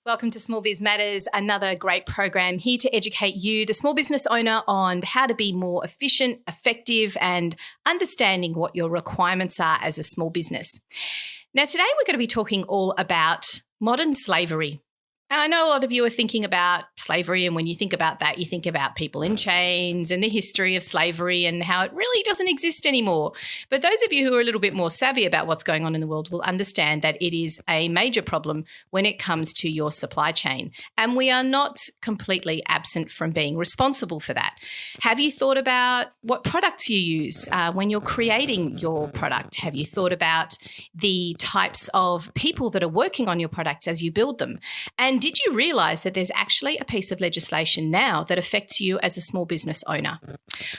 Welcome to Small Biz Matters, another great program here to educate you, the small business owner, on how to be more efficient, effective, and understanding what your requirements are as a small business. Now, today we're going to be talking all about modern slavery. Now, I know a lot of you are thinking about slavery, and when you think about that, you think about people in chains and the history of slavery and how it really doesn't exist anymore. But those of you who are a little bit more savvy about what's going on in the world will understand that it is a major problem when it comes to your supply chain. And we are not completely absent from being responsible for that. Have you thought about what products you use when you're creating your product? Have you thought about the types of people that are working on your products as you build them? And did you realise that there's actually a piece of legislation now that affects you as a small business owner?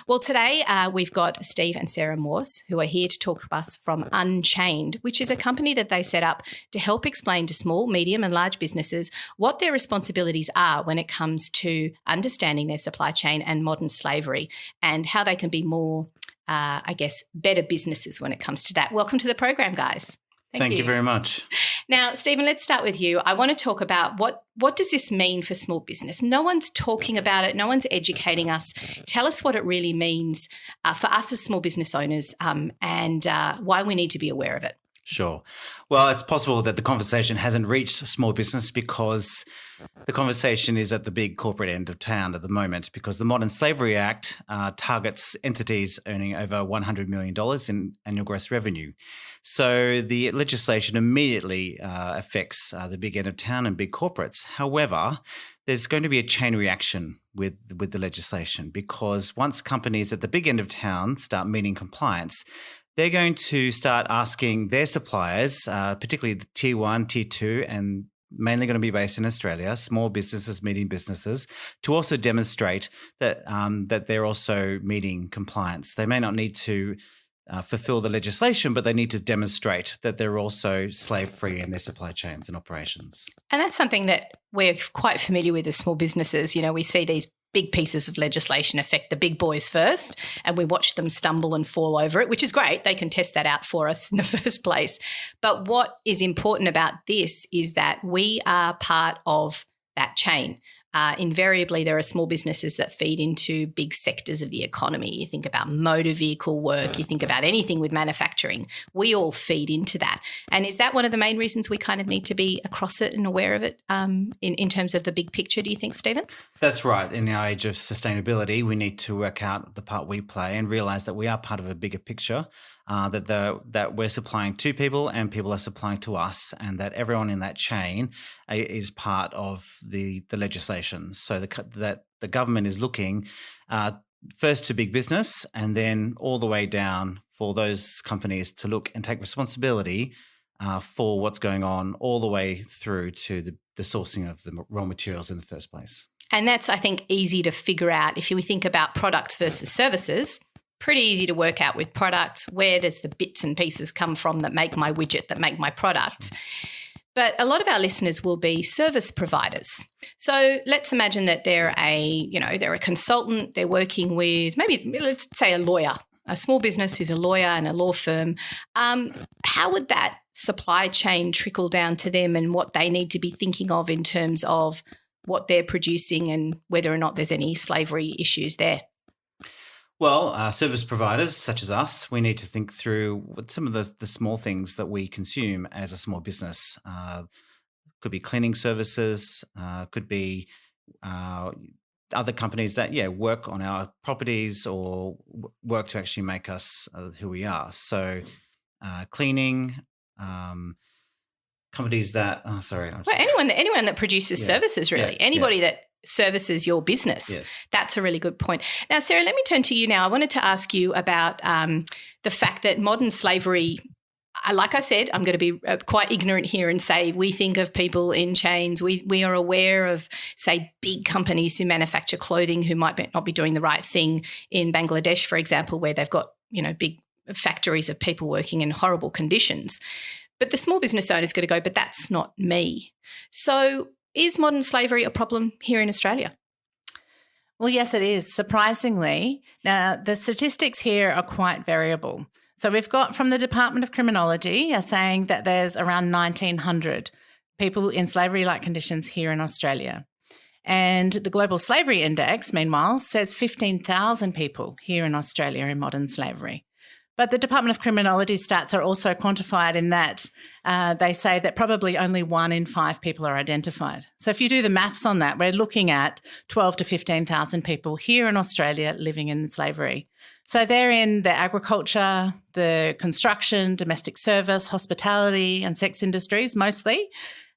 Well, today we've got Steve and Sarah Morse, who are here to talk to us from Unchained, which is a company that they set up to help explain to small, medium and large businesses what their responsibilities are when it comes to understanding their supply chain and modern slavery, and how they can be more, better businesses when it comes to that. Welcome to the program, guys. Thank you very much. Now, Stephen, let's start with you. I want to talk about what does this mean for small business? No one's talking about it. No one's educating us. Tell us what it really means for us as small business owners and why we need to be aware of it. Sure. Well, it's possible that the conversation hasn't reached small business because the conversation is at the big corporate end of town at the moment, because the Modern Slavery Act targets entities earning over $100 million in annual gross revenue. So the legislation immediately affects the big end of town and big corporates. However, there's going to be a chain reaction with the legislation, because once companies at the big end of town start meeting compliance, they're going to start asking their suppliers, particularly the Tier 1, Tier 2, and mainly going to be based in Australia, small businesses, medium businesses, to also demonstrate that that they're also meeting compliance. They may not need to fulfill the legislation, but they need to demonstrate that they're also slave-free in their supply chains and operations. And that's something that we're quite familiar with as small businesses. You know, we see these big pieces of legislation affect the big boys first, and we watch them stumble and fall over it, which is great. They can test that out for us in the first place. But what is important about this is that we are part of that chain. Invariably, there are small businesses that feed into big sectors of the economy. You think about motor vehicle work, you think about anything with manufacturing. We all feed into that. And is that one of the main reasons we kind of need to be across it and aware of it in terms of the big picture, do you think, Stephen? That's right. In our age of sustainability, we need to work out the part we play and realise that we are part of a bigger picture, that we're supplying to people and people are supplying to us, and that everyone in that chain is part of the legislation. So that the government is looking first to big business and then all the way down for those companies to look and take responsibility for what's going on all the way through to the sourcing of the raw materials in the first place. And that's, I think, easy to figure out. If we think about products versus services, pretty easy to work out with products. Where does the bits and pieces come from that make my widget, that make my product? But a lot of our listeners will be service providers. So let's imagine that they're a consultant. They're working with maybe, let's say, a lawyer, a small business who's a lawyer and a law firm. How would that supply chain trickle down to them and what they need to be thinking of in terms of what they're producing and whether or not there's any slavery issues there? Well, service providers such as us, we need to think through what some of the small things that we consume as a small business. Could be cleaning services, could be other companies that, work on our properties or work to actually make us who we are. So cleaning, companies that, anyone that produces services, really. Anybody that services your business. Yes. That's a really good point. Now, Sarah, let me turn to you now. I wanted to ask you about the fact that modern slavery, like I said, I'm going to be quite ignorant here and say we think of people in chains. We are aware of, say, big companies who manufacture clothing who might not be doing the right thing in Bangladesh, for example, where they've got, big factories of people working in horrible conditions. But the small business owner's got to go, but that's not me. So is modern slavery a problem here in Australia? Well, yes, it is, surprisingly. Now, the statistics here are quite variable. So we've got from the Department of Criminology saying that there's around 1,900 people in slavery-like conditions here in Australia. And the Global Slavery Index, meanwhile, says 15,000 people here in Australia in modern slavery. But the Department of Criminology stats are also quantified in that they say that probably only 1 in 5 people are identified. So if you do the maths on that, we're looking at 12 to 15,000 people here in Australia living in slavery. So they're in the agriculture, the construction, domestic service, hospitality and sex industries mostly.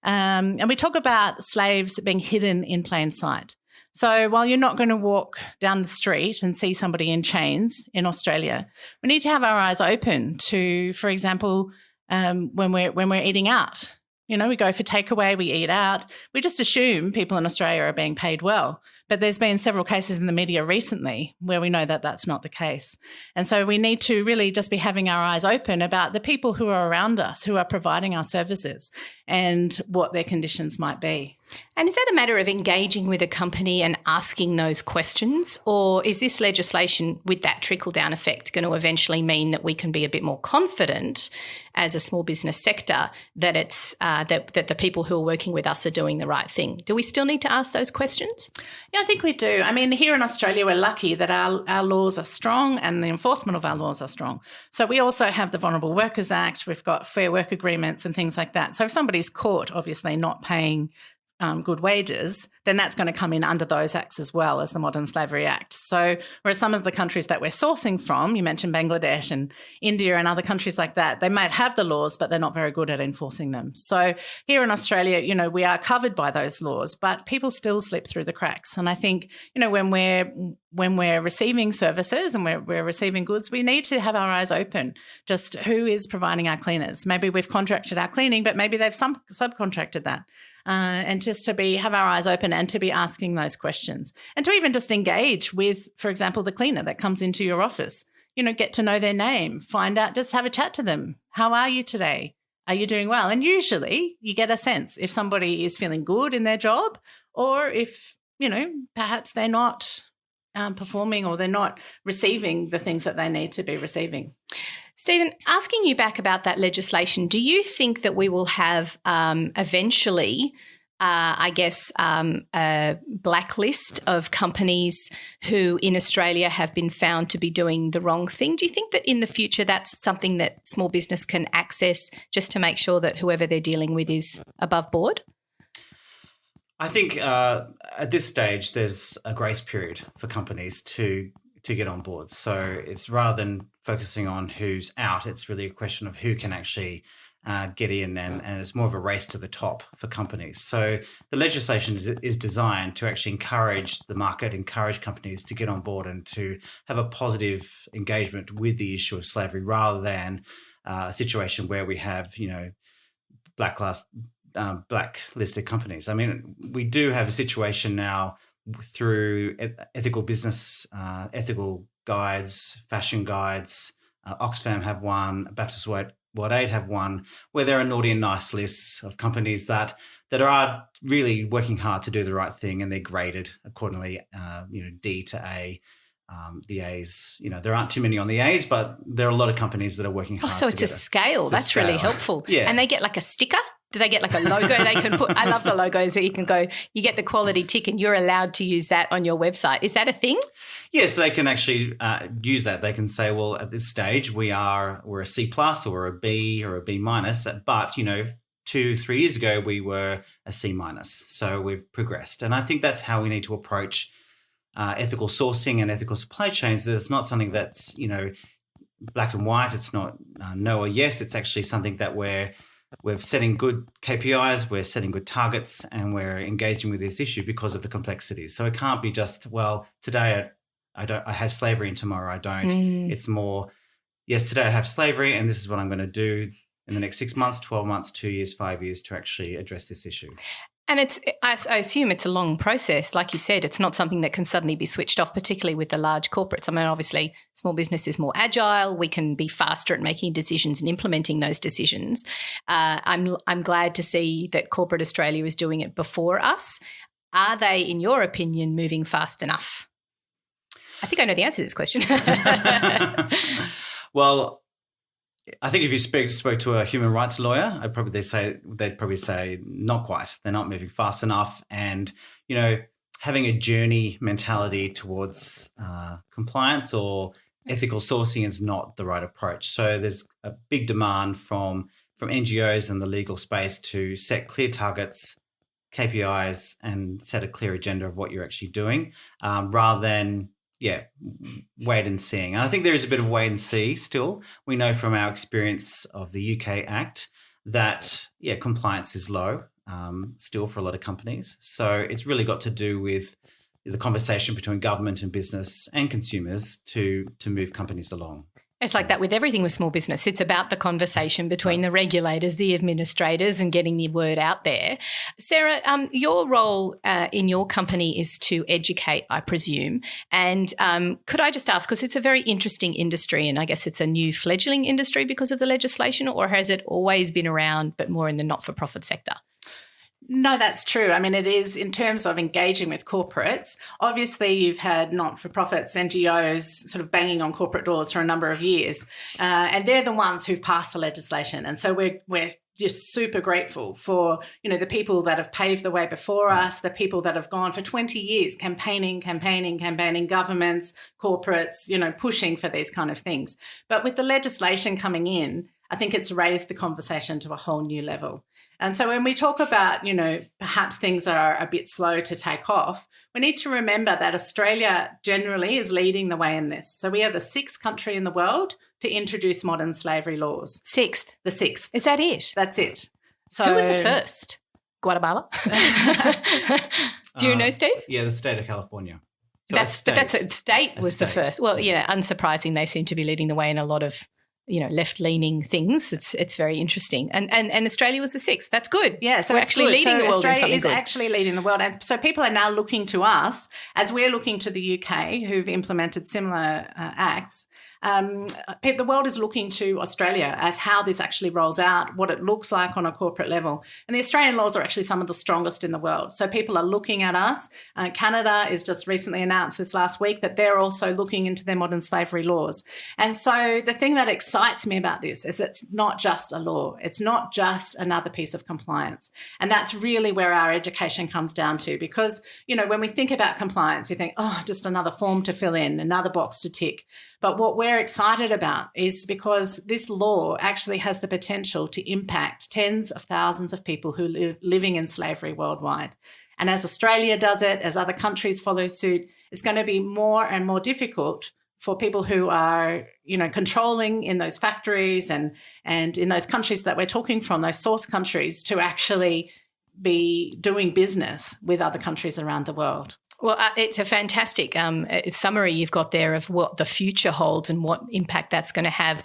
And we talk about slaves being hidden in plain sight. So while you're not going to walk down the street and see somebody in chains in Australia, we need to have our eyes open to, for example, when we're eating out. You know, we go for takeaway, we eat out. We just assume people in Australia are being paid well. But there's been several cases in the media recently where we know that that's not the case. And so we need to really just be having our eyes open about the people who are around us, who are providing our services and what their conditions might be. And is that a matter of engaging with a company and asking those questions, or is this legislation with that trickle-down effect going to eventually mean that we can be a bit more confident as a small business sector that it's that the people who are working with us are doing the right thing? Do we still need to ask those questions? Yeah, I think we do. I mean, here in Australia, we're lucky that our laws are strong and the enforcement of our laws are strong. So we also have the Vulnerable Workers Act. We've got fair work agreements and things like that. So if somebody's caught, obviously, not paying good wages, then that's going to come in under those acts as well as the Modern Slavery Act. So whereas some of the countries that we're sourcing from, you mentioned Bangladesh and India and other countries like that, they might have the laws, but they're not very good at enforcing them. So here in Australia, you know, we are covered by those laws, but people still slip through the cracks. And I think, you know, when we're receiving services and we're receiving goods, we need to have our eyes open. Just who is providing our cleaners? Maybe we've contracted our cleaning, but maybe they've subcontracted that. And just to have our eyes open and to be asking those questions and to even just engage with, for example, the cleaner that comes into your office, you know, get to know their name, find out, just have a chat to them. How are you today? Are you doing well? And usually you get a sense if somebody is feeling good in their job or if, you know, perhaps they're not performing or they're not receiving the things that they need to be receiving. Stephen, asking you back about that legislation, do you think that we will have eventually, a blacklist of companies who in Australia have been found to be doing the wrong thing? Do you think that in the future that's something that small business can access just to make sure that whoever they're dealing with is above board? I think at this stage there's a grace period for companies to get on board. So it's rather than focusing on who's out, it's really a question of who can actually get in, and it's more of a race to the top for companies. So the legislation is designed to actually encourage the market, encourage companies to get on board and to have a positive engagement with the issue of slavery, rather than a situation where we have, you know, blacklisted companies. I mean, we do have a situation now through ethical business, ethical guides, fashion guides. Oxfam have one, Baptist World 8 have one, where there are naughty and nice lists of companies that are really working hard to do the right thing, and they're graded accordingly. D to A. The A's, you know, there aren't too many on the A's, but there are a lot of companies that are working hard. Oh, so it's a scale. That's really helpful. Yeah. And they get like a sticker? Do they get like a logo they can put? I love the logos that you can go, you get the quality tick and you're allowed to use that on your website. Is that a thing? Yes, they can actually use that. They can say, well, at this stage we're a C plus or a B or a B minus, but, you know, 2-3 years ago we were a C minus. So we've progressed. And I think that's how we need to approach ethical sourcing and ethical supply chains. It's not something that's, you know, black and white. It's not no or yes. It's actually something that we're setting good KPIs, we're setting good targets, and we're engaging with this issue because of the complexities. So it can't be just, well, today I have slavery and tomorrow I don't. It's more, yes, today I have slavery and this is what I'm going to do in the next 6 months, 12 months, 2 years, 5 years to actually address this issue. And I assume it's a long process. Like you said, it's not something that can suddenly be switched off, particularly with the large corporates. I mean, obviously, small business is more agile. We can be faster at making decisions and implementing those decisions. I'm glad to see that corporate Australia is doing it before us. Are they, in your opinion, moving fast enough? I think I know the answer to this question. Well, I think if you spoke to a human rights lawyer, they'd probably say not quite. They're not moving fast enough, and having a journey mentality towards compliance or ethical sourcing is not the right approach. So there's a big demand from NGOs and the legal space to set clear targets, KPIs, and set a clear agenda of what you're actually doing, rather than wait and seeing. And I think there is a bit of wait and see still. We know from our experience of the UK Act that, compliance is low still for a lot of companies. So it's really got to do with the conversation between government and business and consumers to move companies along. It's like that with everything with small business. It's about the conversation between the regulators, the administrators, and getting the word out there. Sarah, your role in your company is to educate, I presume. And could I just ask, because it's a very interesting industry, and I guess it's a new fledgling industry because of the legislation, or has it always been around but more in the not-for-profit sector? No, that's true. I mean, it is in terms of engaging with corporates. Obviously, you've had not-for-profits, NGOs sort of banging on corporate doors for a number of years, and they're the ones who've passed the legislation. And so we're just super grateful for, the people that have paved the way before us, the people that have gone for 20 years campaigning, governments, corporates, pushing for these kind of things. But with the legislation coming in, I think it's raised the conversation to a whole new level. And so when we talk about, perhaps things are a bit slow to take off, we need to remember that Australia generally is leading the way in this. So we are the 6th country in the world to introduce modern slavery laws. 6th? The 6th. Is that it? That's it. So who was the first? Guatemala? Do you know, Steve? Yeah, the state of California. So State was the first. Well, unsurprising, they seem to be leading the way in a lot of left-leaning things. It's very interesting. And Australia was the 6th. That's good. Yeah, so we're actually leading the world Australia in something good. Australia is actually leading the world. And so people are now looking to us, as we're looking to the UK, who've implemented similar acts. The world is looking to Australia as how this actually rolls out, what it looks like on a corporate level. And the Australian laws are actually some of the strongest in the world. So people are looking at us. Canada is just recently announced this last week that they're also looking into their modern slavery laws. And so the thing that excites me about this is it's not just a law. It's not just another piece of compliance. And that's really where our education comes down to, because, when we think about compliance, you think, just another form to fill in, another box to tick. But what we're excited about is because this law actually has the potential to impact tens of thousands of people who live living in slavery worldwide. And as Australia does it, as other countries follow suit, it's going to be more and more difficult for people who are, controlling in those factories and in those countries that we're talking from, those source countries, to actually be doing business with other countries around the world. Well, it's a fantastic summary you've got there of what the future holds and what impact that's going to have,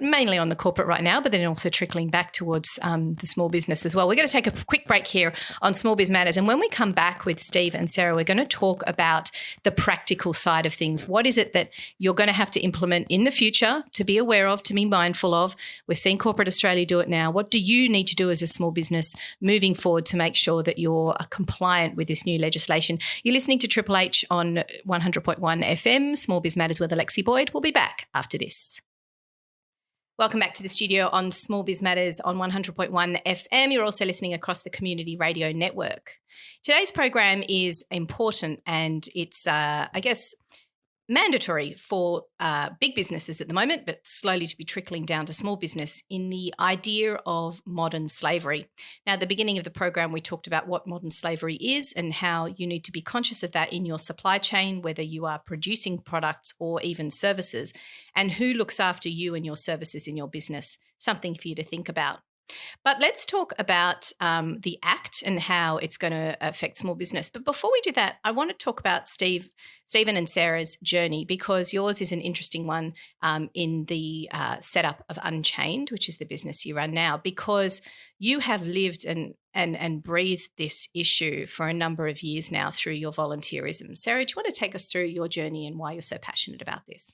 mainly on the corporate right now, but then also trickling back towards the small business as well. We're going to take a quick break here on Small Biz Matters. And when we come back with Steve and Sarah, we're going to talk about the practical side of things. What is it that you're going to have to implement in the future, to be aware of, to be mindful of? We're seeing corporate Australia do it now. What do you need to do as a small business moving forward to make sure that you're compliant with this new legislation? You're listening to Triple H on 100.1 FM, Small Biz Matters with Alexi Boyd. We'll be back after this. Welcome back to the studio on Small Biz Matters on 100.1 FM. You're also listening across the Community Radio Network. Today's program is important, and it's, mandatory for big businesses at the moment, but slowly to be trickling down to small business, in the idea of modern slavery. Now, at the beginning of the program, we talked about what modern slavery is and how you need to be conscious of that in your supply chain, whether you are producing products or even services, and who looks after you and your services in your business. Something for you to think about. But let's talk about the Act and how it's going to affect small business. But before we do that, I want to talk about Stephen and Sarah's journey, because yours is an interesting one in the setup of Unchained, which is the business you run now, because you have lived and breathed this issue for a number of years now through your volunteerism. Sarah, do you want to take us through your journey and why you're so passionate about this?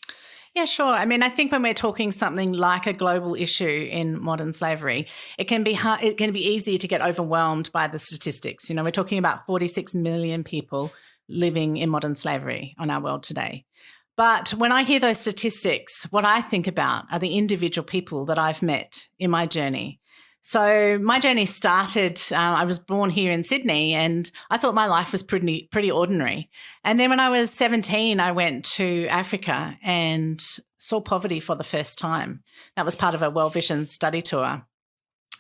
Yeah, sure. I mean, I think when we're talking something like a global issue in modern slavery, it can be hard, it can be easy to get overwhelmed by the statistics. We're talking about 46 million people living in modern slavery on our world today. But when I hear those statistics, what I think about are the individual people that I've met in my journey. So my journey started, I was born here in Sydney, and I thought my life was pretty ordinary. And then when I was 17, I went to Africa and saw poverty for the first time. That was part of a World Vision study tour.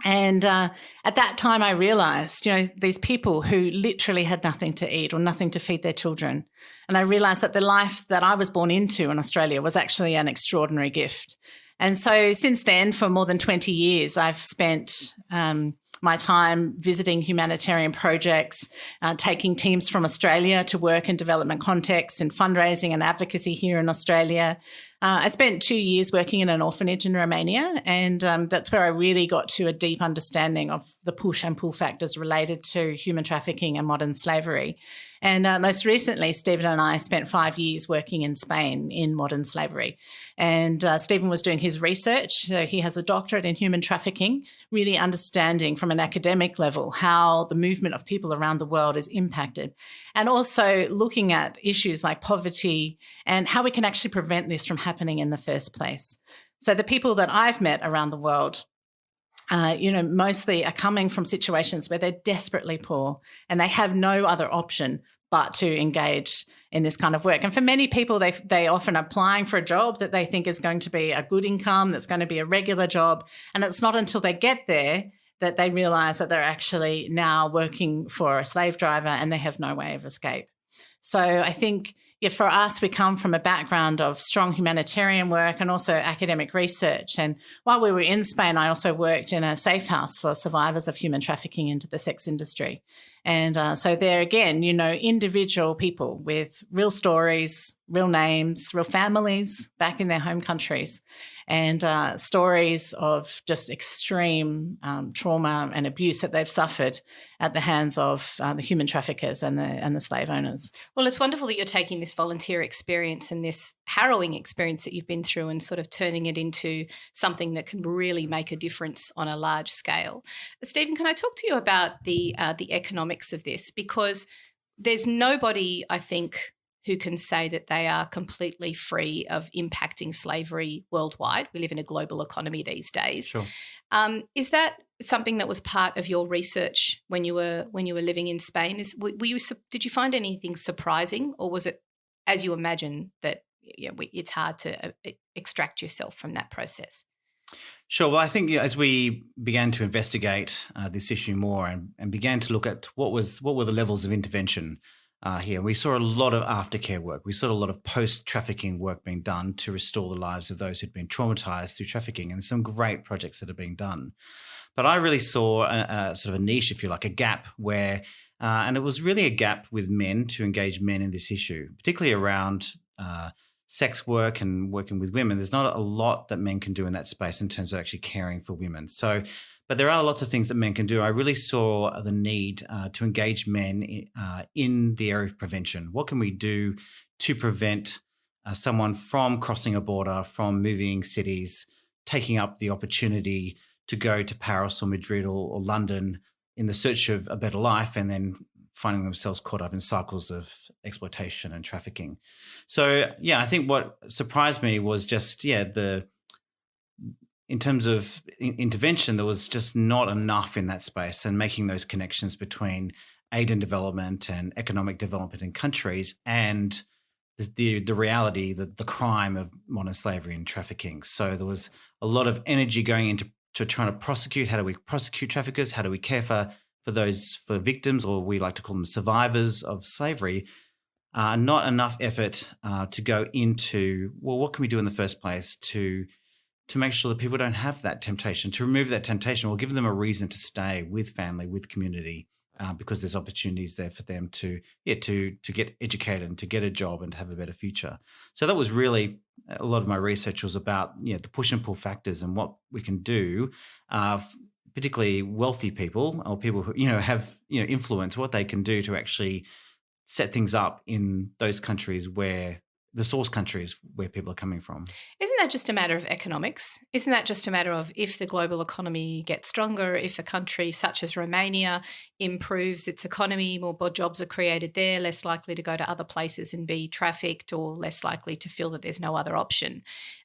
And at that time, I realized, these people who literally had nothing to eat or nothing to feed their children. And I realized that the life that I was born into in Australia was actually an extraordinary gift. And so since then, for more than 20 years, I've spent my time visiting humanitarian projects, taking teams from Australia to work in development contexts and fundraising and advocacy here in Australia. I spent 2 years working in an orphanage in Romania, and that's where I really got to a deep understanding of the push and pull factors related to human trafficking and modern slavery. And most recently, Stephen and I spent 5 years working in Spain in modern slavery. And Stephen was doing his research. So he has a doctorate in human trafficking, really understanding from an academic level how the movement of people around the world is impacted, and also looking at issues like poverty and how we can actually prevent this from happening in the first place. So the people that I've met around the world, mostly are coming from situations where they're desperately poor and they have no other option but to engage in this kind of work. And for many people, they often are applying for a job that they think is going to be a good income, that's going to be a regular job. And it's not until they get there that they realize that they're actually now working for a slave driver and they have no way of escape. So I think for us, we come from a background of strong humanitarian work and also academic research. And while we were in Spain, I also worked in a safe house for survivors of human trafficking into the sex industry. And so there again, individual people with real stories, real names, real families back in their home countries, and stories of just extreme trauma and abuse that they've suffered at the hands of the human traffickers and the slave owners. Well, it's wonderful that you're taking this volunteer experience and this harrowing experience that you've been through and sort of turning it into something that can really make a difference on a large scale. Stephen, can I talk to you about the economics of this? Because there's nobody, I think, who can say that they are completely free of impacting slavery worldwide. We live in a global economy these days. Sure. Is that something that was part of your research when you were living in Spain? Did you find anything surprising, or was it as you imagine that it's hard to extract yourself from that process? Sure. Well, I think as we began to investigate this issue more and began to look at what were the levels of intervention here, we saw a lot of aftercare work. We saw a lot of post-trafficking work being done to restore the lives of those who'd been traumatized through trafficking, and some great projects that are being done. But I really saw a sort of a niche, if you like, a gap where, and it was really a gap with men to engage men in this issue, particularly around sex work and working with women. There's not a lot that men can do in that space in terms of actually caring for women. So, but there are lots of things that men can do. I really saw the need to engage men in the area of prevention. What can we do to prevent someone from crossing a border, from moving cities, taking up the opportunity to go to Paris or Madrid or London in the search of a better life, and then finding themselves caught up in cycles of exploitation and trafficking. So, I think what surprised me was just, in terms of intervention, there was just not enough in that space, and making those connections between aid and development and economic development in countries and the reality, the crime of modern slavery and trafficking. So there was a lot of energy going into trying to prosecute. How do we prosecute traffickers? How do we care for victims, or we like to call them survivors of slavery? Not enough effort to go into, well, what can we do in the first place to make sure that people don't have that temptation, to remove that temptation, or give them a reason to stay with family, with community, because there's opportunities there for them to get educated and to get a job and to have a better future. So that was really a lot of my research was about the push and pull factors and what we can do, particularly wealthy people or people who have influence, what they can do to actually set things up in those countries where the source countries where people are coming from. Isn't that just a matter of economics? Isn't that just a matter of if the global economy gets stronger, if a country such as Romania improves its economy, more jobs are created there, less likely to go to other places and be trafficked, or less likely to feel that there's no other option?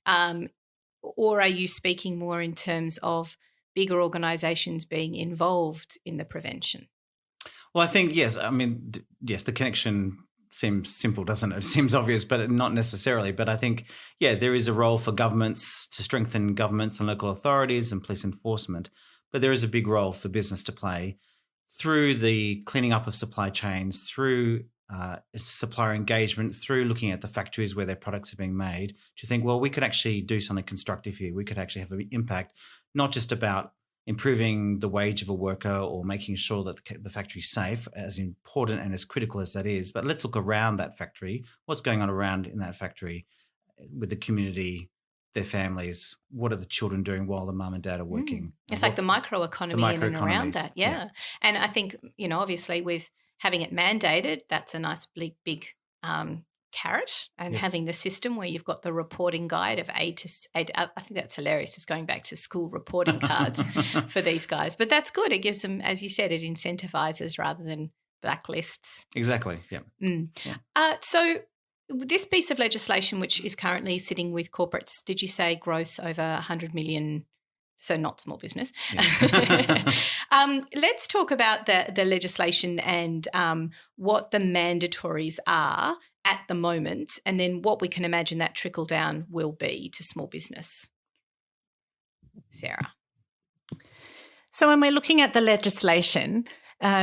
Or are you speaking more in terms of bigger organisations being involved in the prevention? Well, I think, yes. I mean, yes, the connection seems simple, doesn't it? It seems obvious, but not necessarily. But I think, yeah, there is a role for governments to strengthen governments and local authorities and police enforcement. But there is a big role for business to play through the cleaning up of supply chains, through supplier engagement, through looking at the factories where their products are being made, to think, well, we could actually do something constructive here. We could actually have an impact, not just about improving the wage of a worker or making sure that the factory's safe, as important and as critical as that is. But let's look around that factory. What's going on around in that factory with the community, their families? What are the children doing while the mum and dad are working? It's like the microeconomy in and around that. Yeah. And I think, obviously with having it mandated, that's a nice big carrot, and having the system where you've got the reporting guide of A to I think that's hilarious. It's going back to school reporting cards for these guys. But that's good. It gives them, as you said, it incentivizes rather than blacklists. Exactly, yeah. So this piece of legislation, which is currently sitting with corporates, did you say gross over 100 million? So not small business. Yeah. Let's talk about the legislation and what the mandatories are at the moment, and then what we can imagine that trickle down will be to small business. Sarah. So when we're looking at the legislation,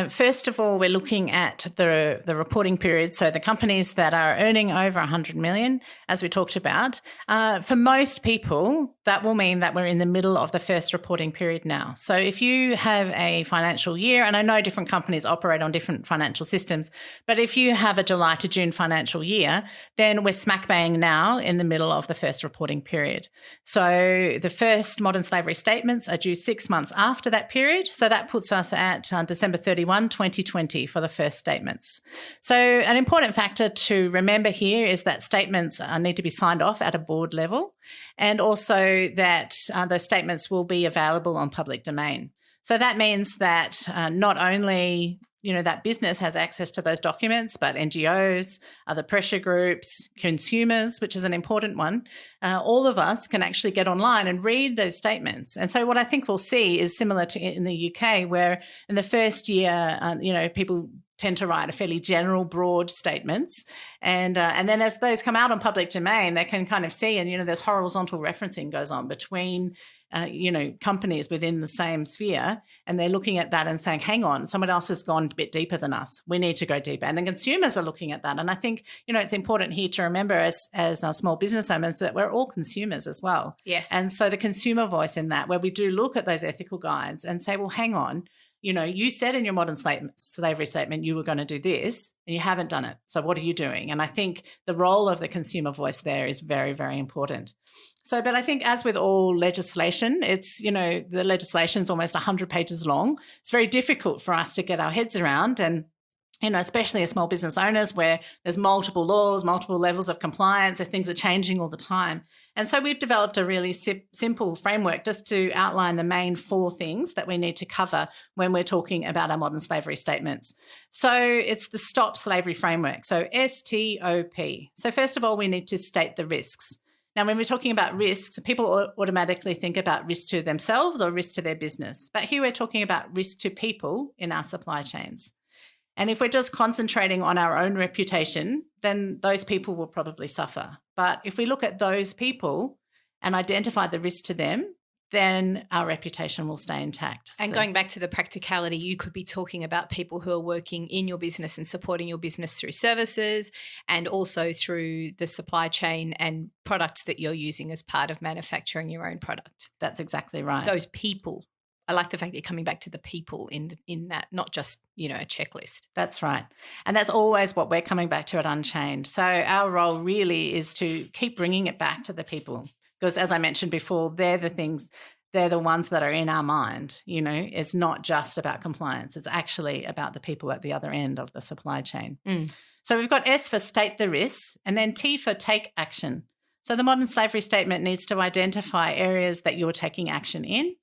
first of all, we're looking at the reporting period. So the companies that are earning over 100 million, as we talked about, for most people, that will mean that we're in the middle of the first reporting period now. So if you have a financial year, and I know different companies operate on different financial systems, but if you have a July to June financial year, then we're smack bang now in the middle of the first reporting period. So the first modern slavery statements are due 6 months after that period. So that puts us at December 31, 2020 for the first statements. So an important factor to remember here is that statements need to be signed off at a board level, and also that those statements will be available on public domain. So that means that not only that business has access to those documents, but NGOs, other pressure groups, consumers, which is an important one, all of us can actually get online and read those statements. And so what I think we'll see is similar to in the UK, where in the first year, people tend to write a fairly general, broad statements. And then as those come out on public domain, they can kind of see, and, there's horizontal referencing goes on between companies within the same sphere, and they're looking at that and saying, hang on, someone else has gone a bit deeper than us. We need to go deeper. And then consumers are looking at that. And I think, it's important here to remember as small business owners that we're all consumers as well. Yes. And so the consumer voice in that, where we do look at those ethical guides and say, well, hang on, you said in your modern slavery statement you were going to do this, and you haven't done it. So what are you doing? And I think the role of the consumer voice there is very, very important. So, but I think as with all legislation, it's, the legislation is almost 100 pages long. It's very difficult for us to get our heads around, and especially as small business owners where there's multiple laws, multiple levels of compliance, and things are changing all the time. And so we've developed a really simple framework just to outline the main 4 things that we need to cover when we're talking about our modern slavery statements. So it's the Stop Slavery Framework, so STOP. So first of all, we need to state the risks. Now, when we're talking about risks, people automatically think about risk to themselves or risk to their business. But here we're talking about risk to people in our supply chains. And if we're just concentrating on our own reputation, then those people will probably suffer. But if we look at those people and identify the risk to them, then our reputation will stay intact. And going back to the practicality, you could be talking about people who are working in your business and supporting your business through services, and also through the supply chain and products that you're using as part of manufacturing your own product. That's exactly right. Those people. I like the fact that you're coming back to the people in that, not just, a checklist. That's right. And that's always what we're coming back to at Unchained. So our role really is to keep bringing it back to the people, because as I mentioned before, they're the things they're the ones that are in our mind. It's not just about compliance. It's actually about the people at the other end of the supply chain. So we've got S for state the risks, and then T for take action. So the modern slavery statement needs to identify areas that you're taking action in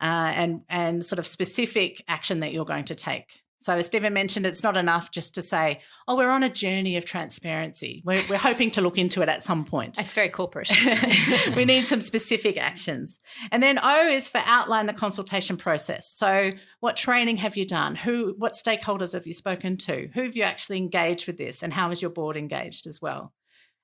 and sort of specific action that you're going to take. So as Stephen mentioned, it's not enough just to say, oh, we're on a journey of transparency. We're hoping to look into it at some point. It's very corporate. We need some specific actions. And then O is for outline the consultation process. So what training have you done? What stakeholders have you spoken to? Who have you actually engaged with this? And how is your board engaged as well?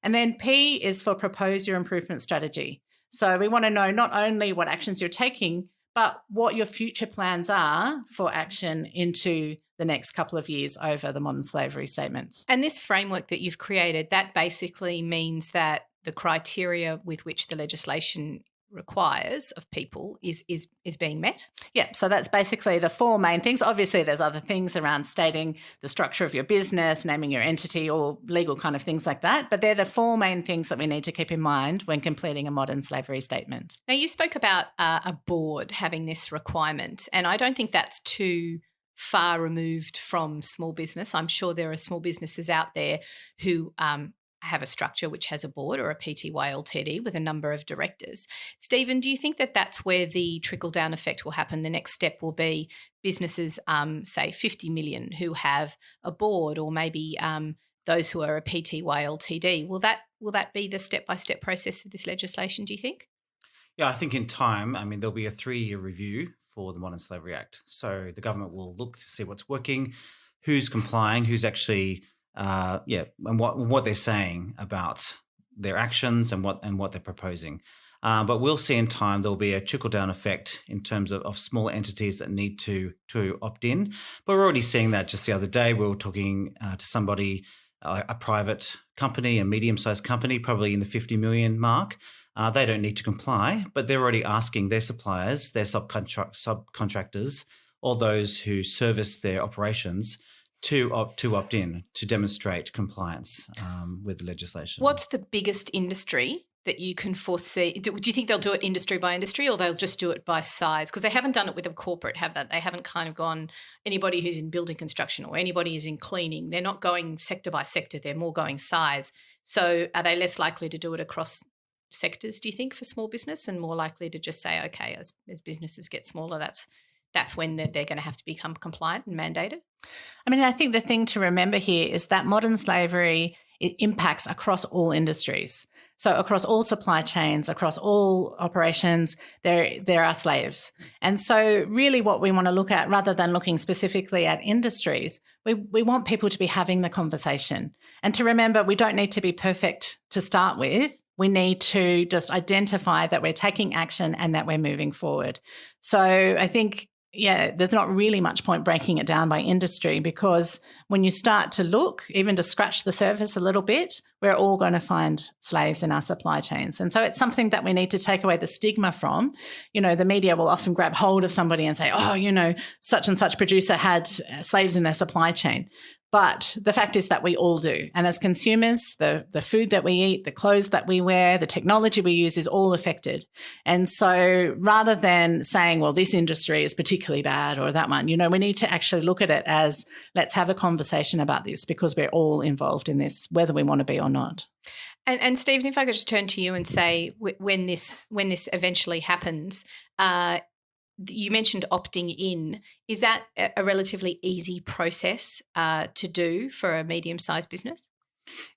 And then P is for propose your improvement strategy. So we want to know not only what actions you're taking, but what your future plans are for action into the next couple of years over the modern slavery statements. And this framework that you've created, that basically means that the criteria with which the legislation requires of people is being met? Yeah, so that's basically the four main things. Obviously, there's other things around stating the structure of your business, naming your entity, or legal kind of things like that. But they're the four main things that we need to keep in mind when completing a modern slavery statement. Now, you spoke about a board having this requirement, and I don't think that's too far removed from small business. I'm sure there are small businesses out there who have a structure which has a board or a PTY Ltd with a number of directors. Stephen, do you think that that's where the trickle-down effect will happen? The next step will be businesses, say 50 million, who have a board, or maybe those who are a PTY Ltd. Will that be the step-by-step process for this legislation, do you think? Yeah, I think in time, there'll be a 3-year review for the Modern Slavery Act. So the government will look to see what's working, who's complying, who's actually and what they're saying about their actions and what they're proposing. But we'll see in time there'll be a trickle-down effect in terms of small entities that need to opt in. But we're already seeing that. Just the other day, we were talking to somebody, a private company, a medium-sized company, probably in the 50 million mark. They don't need to comply, but they're already asking their suppliers, their subcontractors, or those who service their operations to opt in to demonstrate compliance with the legislation. What's the biggest industry that you can foresee? Do you think they'll do it industry by industry, or they'll just do it by size? Because they haven't done it with a corporate, have they? They haven't kind of gone anybody who's in building construction or anybody who's in cleaning. They're not going sector by sector. They're more going size. So are they less likely to do it across sectors, do you think, for small business, and more likely to just say, okay, as businesses get smaller, that's when they're going to have to become compliant and mandated? I think the thing to remember here is that modern slavery, it impacts across all industries. So across all supply chains, across all operations, there are slaves. And so really what we want to look at, rather than looking specifically at industries, we want people to be having the conversation. And to remember, we don't need to be perfect to start with. We need to just identify that we're taking action and that we're moving forward. So I think, there's not really much point breaking it down by industry, because when you start to look, even to scratch the surface a little bit, we're all going to find slaves in our supply chains. And so it's something that we need to take away the stigma from. The media will often grab hold of somebody and say, oh, such and such producer had slaves in their supply chain. But the fact is that we all do. And as consumers, the food that we eat, the clothes that we wear, the technology we use is all affected. And so rather than saying, well, this industry is particularly bad or that one, we need to actually look at it as, let's have a conversation about this, because we're all involved in this, whether we want to be or not. And Stephen, if I could just turn to you and say, when this eventually happens, you mentioned opting in. Is that a relatively easy process to do for a medium-sized business?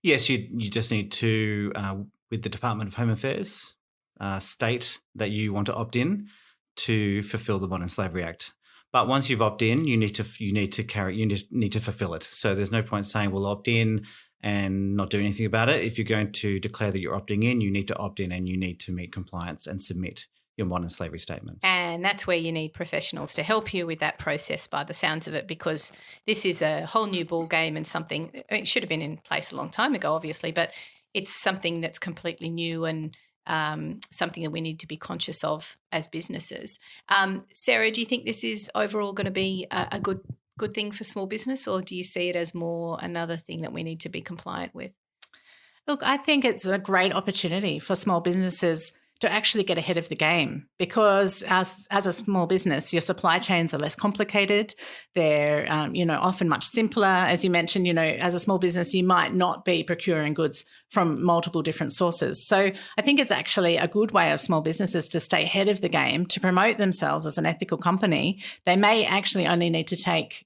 Yes, you just need to, with the Department of Home Affairs, state that you want to opt in to fulfil the Modern Slavery Act. But once you've opted in, you need to fulfil it. So there's no point saying we'll opt in and not do anything about it. If you're going to declare that you're opting in, you need to opt in and you need to meet compliance and submit your modern slavery statement. And that's where you need professionals to help you with that process, by the sounds of it, because this is a whole new ball game and something, it should have been in place a long time ago, obviously, but it's something that's completely new and something that we need to be conscious of as businesses. Sarah, do you think this is overall going to be a good thing for small business, or do you see it as more another thing that we need to be compliant with? Look, I think it's a great opportunity for small businesses to actually get ahead of the game, because as a small business, your supply chains are less complicated. They're, often much simpler. As you mentioned, as a small business, you might not be procuring goods from multiple different sources. So I think it's actually a good way of small businesses to stay ahead of the game, to promote themselves as an ethical company. They may actually only need to take,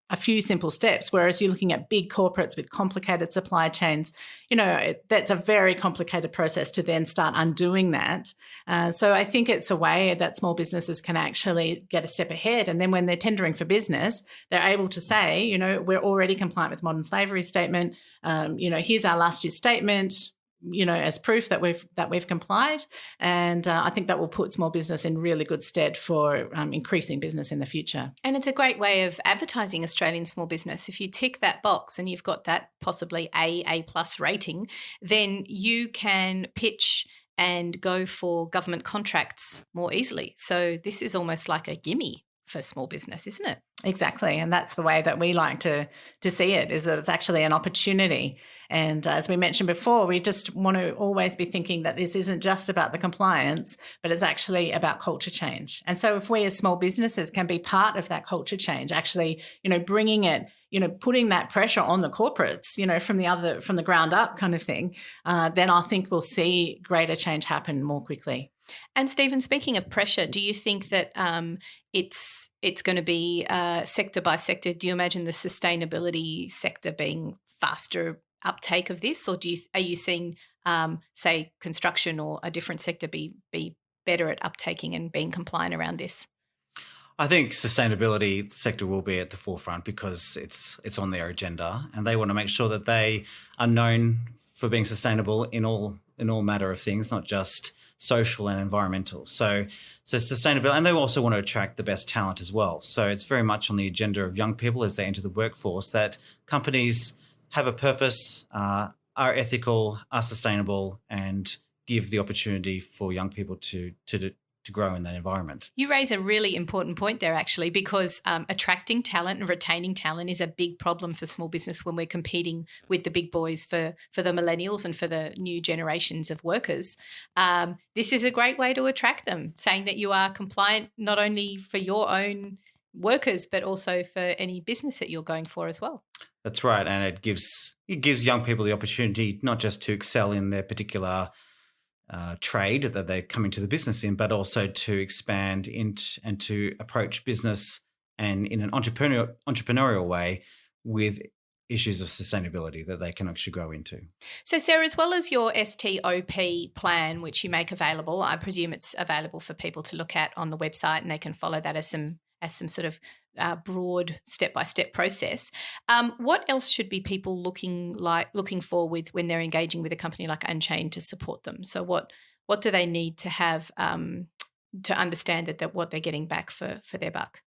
a few simple steps, whereas you're looking at big corporates with complicated supply chains, that's a very complicated process to then start undoing that. So I think it's a way that small businesses can actually get a step ahead. And then when they're tendering for business, they're able to say, we're already compliant with modern slavery statement. Here's our last year's statement, as proof that we've complied. And I think that will put small business in really good stead for increasing business in the future. And it's a great way of advertising Australian small business. If you tick that box and you've got that possibly A+ rating, then you can pitch and go for government contracts more easily. So this is almost like a gimme for small business, isn't it? Exactly. And that's the way that we like to see it, is that it's actually an opportunity. And as we mentioned before, we just want to always be thinking that this isn't just about the compliance, but it's actually about culture change. And so if we as small businesses can be part of that culture change, actually, bringing it, putting that pressure on the corporates, from the ground up kind of thing, then I think we'll see greater change happen more quickly. And Stephen, speaking of pressure, do you think that it's going to be sector by sector? Do you imagine the sustainability sector being faster uptake of this, or are you seeing, say, construction or a different sector be better at uptaking and being compliant around this? I think sustainability sector will be at the forefront because it's on their agenda, and they want to make sure that they are known for being sustainable in all matter of things, not just social and environmental. So sustainability, and they also want to attract the best talent as well. So it's very much on the agenda of young people as they enter the workforce, that companies have a purpose, are ethical, are sustainable, and give the opportunity for young people to grow in that environment. You raise a really important point there, actually, because attracting talent and retaining talent is a big problem for small business when we're competing with the big boys for the millennials and for the new generations of workers. This is a great way to attract them, saying that you are compliant not only for your own workers, but also for any business that you're going for as well. That's right. And it gives young people the opportunity not just to excel in their particular trade that they're coming to the business in, but also to expand and to approach business and in an entrepreneurial way with issues of sustainability that they can actually grow into. So Sarah, as well as your STOP plan, which you make available, I presume it's available for people to look at on the website, and they can follow that as some sort of broad step-by-step process. What else should be people looking for when they're engaging with a company like Unchained to support them? So what do they need to have to understand that what they're getting back for their buck?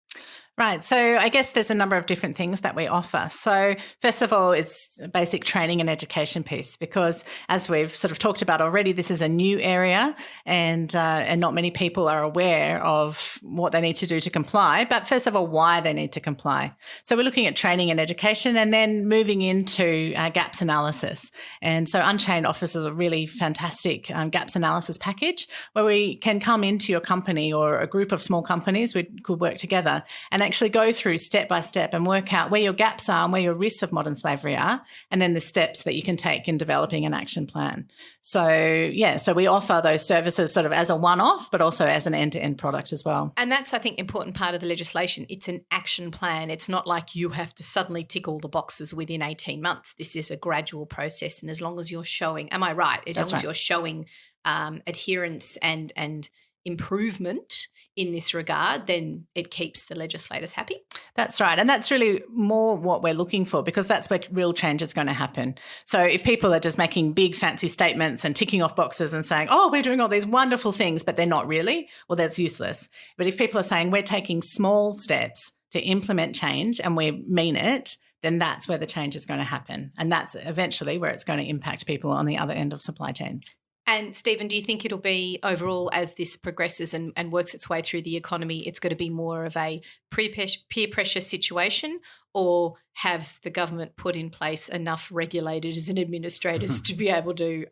Right. So I guess there's a number of different things that we offer. So first of all, it's a basic training and education piece, because as we've sort of talked about already, this is a new area and not many people are aware of what they need to do to comply. But first of all, why they need to comply. So we're looking at training and education, and then moving into gaps analysis. And so Unchained offers a really fantastic gaps analysis package where we can come into your company or a group of small companies, we could work together and actually go through step by step and work out where your gaps are and where your risks of modern slavery are, and then the steps that you can take in developing an action plan. So we offer those services sort of as a one-off, but also as an end-to-end product as well. And that's, I think, important part of the legislation. It's an action plan. It's not like you have to suddenly tick all the boxes within 18 months. This is a gradual process, and as long as you're showing, am I right? As you're showing adherence and improvement in this regard, then it keeps the legislators happy. That's right. And that's really more what we're looking for, because that's where real change is going to happen. So if people are just making big fancy statements and ticking off boxes and saying, oh, we're doing all these wonderful things, but they're not really, well, that's useless. But if people are saying we're taking small steps to implement change and we mean it, then that's where the change is going to happen. And that's eventually where it's going to impact people on the other end of supply chains. And Stephen, do you think it'll be overall, as this progresses and works its way through the economy, it's going to be more of a peer pressure situation, or have the government put in place enough regulators and administrators to be able to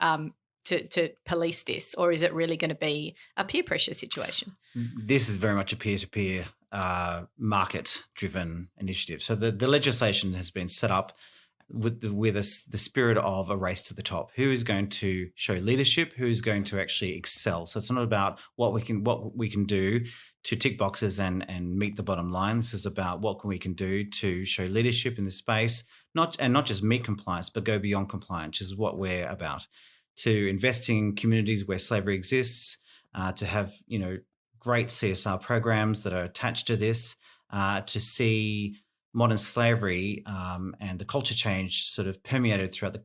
to police this, or is it really going to be a peer pressure situation? This is very much a peer-to-peer market-driven initiative. So the legislation has been set up with the spirit of a race to the top. Who is going to show leadership? Who is going to actually excel? So it's not about what we can do to tick boxes and meet the bottom line. This is about what we can do to show leadership in this space, not just meet compliance, but go beyond compliance, which is what we're about. To investing in communities where slavery exists, to have great CSR programs that are attached to this, to see modern slavery and the culture change sort of permeated throughout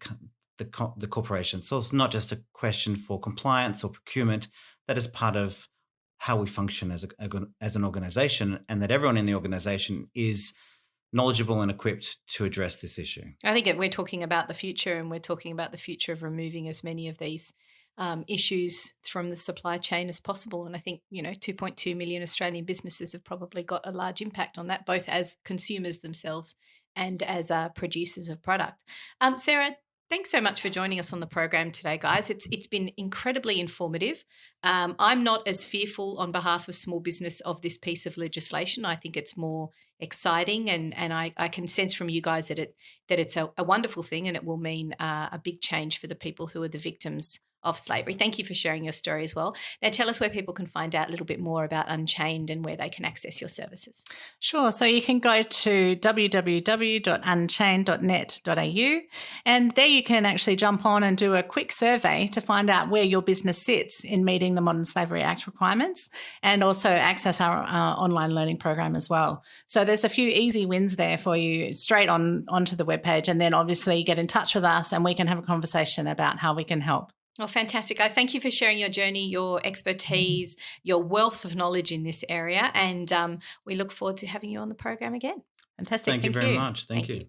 the corporation. So it's not just a question for compliance or procurement. That is part of how we function as an organization, and that everyone in the organization is knowledgeable and equipped to address this issue. I think we're talking about the future, and we're talking about the future of removing as many of these issues from the supply chain as possible. And I think, 2.2 million Australian businesses have probably got a large impact on that, both as consumers themselves and as producers of product. Sarah, thanks so much for joining us on the program today, guys. It's been incredibly informative. I'm not as fearful on behalf of small business of this piece of legislation. I think it's more exciting, and I can sense from you guys that it's a wonderful thing, and it will mean a big change for the people who are the victims of slavery. Thank you for sharing your story as well. Now tell us where people can find out a little bit more about Unchained and where they can access your services. Sure. So you can go to www.unchained.net.au, and there you can actually jump on and do a quick survey to find out where your business sits in meeting the Modern Slavery Act requirements, and also access our online learning program as well. So there's a few easy wins there for you straight onto the webpage, and then obviously get in touch with us and we can have a conversation about how we can help. Well, fantastic, guys. Thank you for sharing your journey, your expertise, your wealth of knowledge in this area. And we look forward to having you on the program again. Fantastic. Thank you very much. Thank you.